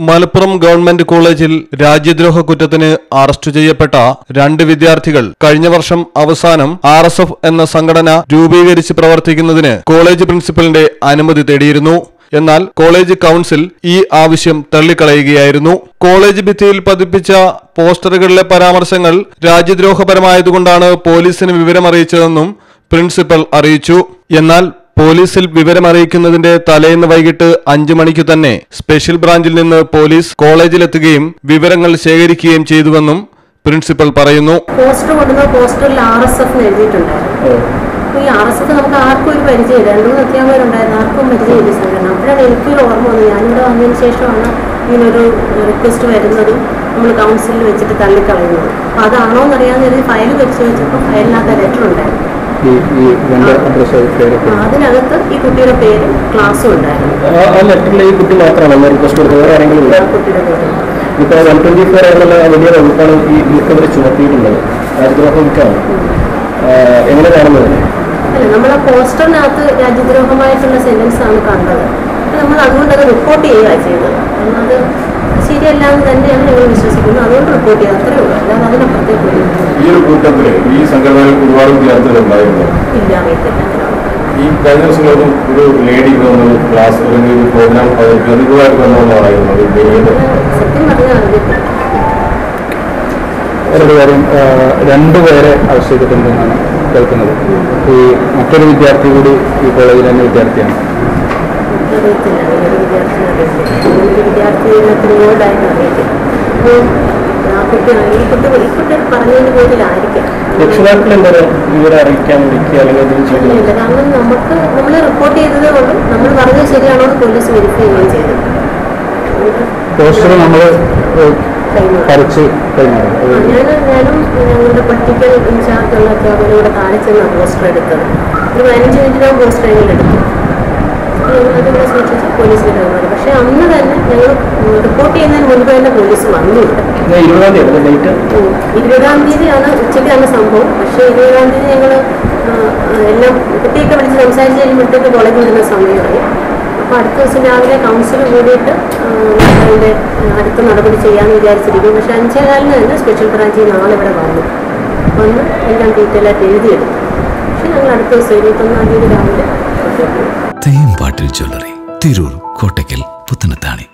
Malappuram government കോളേജിൽ രാജ്യദ്രോഹ കുറ്റത്തിന് അറസ്റ്റ് ചെയ്യപ്പെട്ട 2 വിദ്യാർത്ഥികൾ കഴിഞ്ഞ വർഷം അവസാനം RSF എന്ന സംഘടന രൂപീകരിച്ച് പ്രവർത്തിക്കുന്നതിന് കോളേജ് പ്രിൻസിപ്പലിന്റെ അനുമതി തേടിയിരുന്നു. എന്നാൽ കോളേജ് കൗൺസിൽ ഈ ആവശ്യം തള്ളിക്കളയുകയായിരുന്നു. കോളേജ് ഭിത്തിയിൽ പതിപ്പിച്ച പോസ്റ്ററുകളിലെ പരാമർശങ്ങൾ രാജ്യദ്രോഹപരമായതുകൊണ്ടാണ് പോലീസിന് വിവരമറിയിച്ചതെന്നും പ്രിൻസിപ്പൽ അറിയിച്ചു. എന്നാൽ പോലീസിൽ വിവരമറിയിക്കുന്നതിന്റെ തലേന്ന് വൈകിട്ട് 5 മണിക്ക് തന്നെ സ്പെഷ്യൽ ബ്രാഞ്ചിൽ നിന്ന് പോലീസ് കോളേജിലെത്തുകയും വിവരങ്ങൾ ശേഖരിക്കുകയും ചെയ്തുവെന്നും പ്രിൻസിപ്പൽ പറയുന്നു. പോസ്റ്ററിൽ RSF എഴുതിയിട്ടുണ്ടായിരുന്നു. ഈ RSF നമുക്ക് ആർക്കും ഒരു പരിചയമില്ല. 2-3 അധ്യാപകരുണ്ടായിരുന്നു, ആർക്കും പരിചയമില്ല സംഘടന. അപ്പോഴാണ് എനിക്കൊരു ഓർമ്മ വന്നത്. ഞാനിവിടെ വന്നതിന് ശേഷമാണ് ഇങ്ങനൊരു റിക്വസ്റ്റ് വരുന്നതും നമ്മൾ കൗൺസിലിൽ വെച്ചിട്ട് തള്ളിക്കളയുന്നത്. അപ്പോൾ അതാണോ എന്നറിയാവുന്ന ഫയൽ വെച്ച് വെച്ചപ്പോൾ ഫയലിനകത്ത് ലെറ്റർ ഉണ്ടായിരുന്നു. അതിനകത്ത് ഈ കുട്ടിയുടെ പേര് ക്ലാസ്സും ഉണ്ടായിരുന്നു. കുട്ടിയുടെ പേര് ഇപ്പോൾ 124 ആയിട്ടുള്ള വലിയ വകുപ്പാണ് ഈ ഇവർക്കെതിരെ ചുമത്തിയിട്ടുള്ളത്. രാജ്യദ്രോഹമാണ് എങ്ങനെ കാണുന്നത്? അല്ല, നമ്മൾ ആ പോസ്റ്ററിനകത്ത് രാജ്യദ്രോഹമായിട്ടുള്ള സെന്റൻസ് ആണ് കണ്ടത്. നമ്മൾ അതുകൊണ്ട് അത് റിപ്പോർട്ട് ചെയ്യുക ചെയ്തത്. അത് ശരിയല്ലാന്ന് തന്നെയാണ് ഞങ്ങൾ വിശ്വസിക്കുന്നത്. അതുകൊണ്ട് റിപ്പോർട്ട് ചെയ്യുക, അത്രേ ഉള്ളൂ. അല്ലാതെ അതിനപ്പുറത്തേക്ക് ഈ ഒരു കൂട്ടത്തിൽ ഈ സംഘടനയിൽ ഒരുപാട് വിദ്യാർത്ഥികൾ ഉണ്ടായിരുന്നു. ഇല്ല, അറിയത്തില്ല. ഈ കഴിഞ്ഞ ദിവസങ്ങളൊന്നും ഒരു ലേഡി ക്ലാസ് അല്ലെങ്കിൽ ഒരു പ്രോഗ്രാം പ്രതികൂലമായിട്ട് വന്നതെന്ന് പറയുന്നത് സത്യം പറഞ്ഞാൽ അറിയത്തില്ല. ഒരു കാര്യം, 2 പേരെ അറസ്റ്റ് ചെയ്തിട്ടുണ്ടെന്നാണ് കേൾക്കുന്നത്. ഈ മറ്റൊരു വിദ്യാർത്ഥി കൂടി ഈ കോളേജിൽ തന്നെ വിദ്യാർത്ഥിയാണ്. അറിയത്തില്ല, വിദ്യാർത്ഥിയോടായിട്ട് അറിയത്തില്ല. ഈ കുട്ടി പറഞ്ഞതിന്റെ പേരിലായിരിക്കും. രക്ഷിതാക്കൾ എന്തായാലും ഇവരെ അറിയിക്കാൻ വിളിക്കുക അല്ലെങ്കിൽ കാരണം നമ്മൾ റിപ്പോർട്ട് ചെയ്തത് കൊണ്ട് നമ്മൾ പറഞ്ഞത് ശരിയാണോ എന്ന് പോലീസ് വെരിഫൈ ചെയ്യുകയും ചെയ്തു. പോസ്റ്റർ നമ്മൾ ഞാനും ഞങ്ങളുടെ പൊളിറ്റിക്കൽ ഇൻചാർജുള്ള അധ്യാപകരോട് കാണിച്ചെന്നാണ് പോസ്റ്റർ എടുത്തത്. ഒരു 15 മിനിറ്റിനാണ് പോസ്റ്റർ എടുത്തത്. അതിവിടെ സൂക്ഷിച്ച് പോലീസിന് കൈമാറി. പക്ഷെ അന്ന് തന്നെ ഞങ്ങൾ റിപ്പോർട്ട് ചെയ്യുന്നതിന് മുൻപ് തന്നെ പോലീസ് വന്നില്ല. 20-ാം തീയതിയാണ് ഉച്ചയ്ക്കാണ് സംഭവം. പക്ഷേ 20-ാം തീയതി ഞങ്ങൾ എല്ലാം കുട്ടിയൊക്കെ വിളിച്ച് സംസാരിച്ച് കഴിയുമ്പോഴത്തേക്ക് കോളേജിൽ വിടുന്ന സമയമായി. അപ്പോൾ അടുത്ത ദിവസം രാവിലെ കൗൺസിൽ കൂടിയിട്ട് അതിൻ്റെ അടുത്ത നടപടി ചെയ്യാമെന്ന് വിചാരിച്ചിരിക്കും. പക്ഷേ 5:15 തന്നെ സ്പെഷ്യൽ ബ്രാഞ്ചിൽ നാളെ ഇവിടെ വന്ന് എല്ലാം ഡീറ്റെയിലായിട്ട് എഴുതിയെടുത്തു. പക്ഷേ ഞങ്ങൾ അടുത്ത ദിവസം 21-ാം തീയതി രാവിലെ തേമ്പാട്ടിൽ ജ്വല്ലറി, തിരൂർ, കോട്ടയ്ക്കൽ, പുത്തനത്താണി.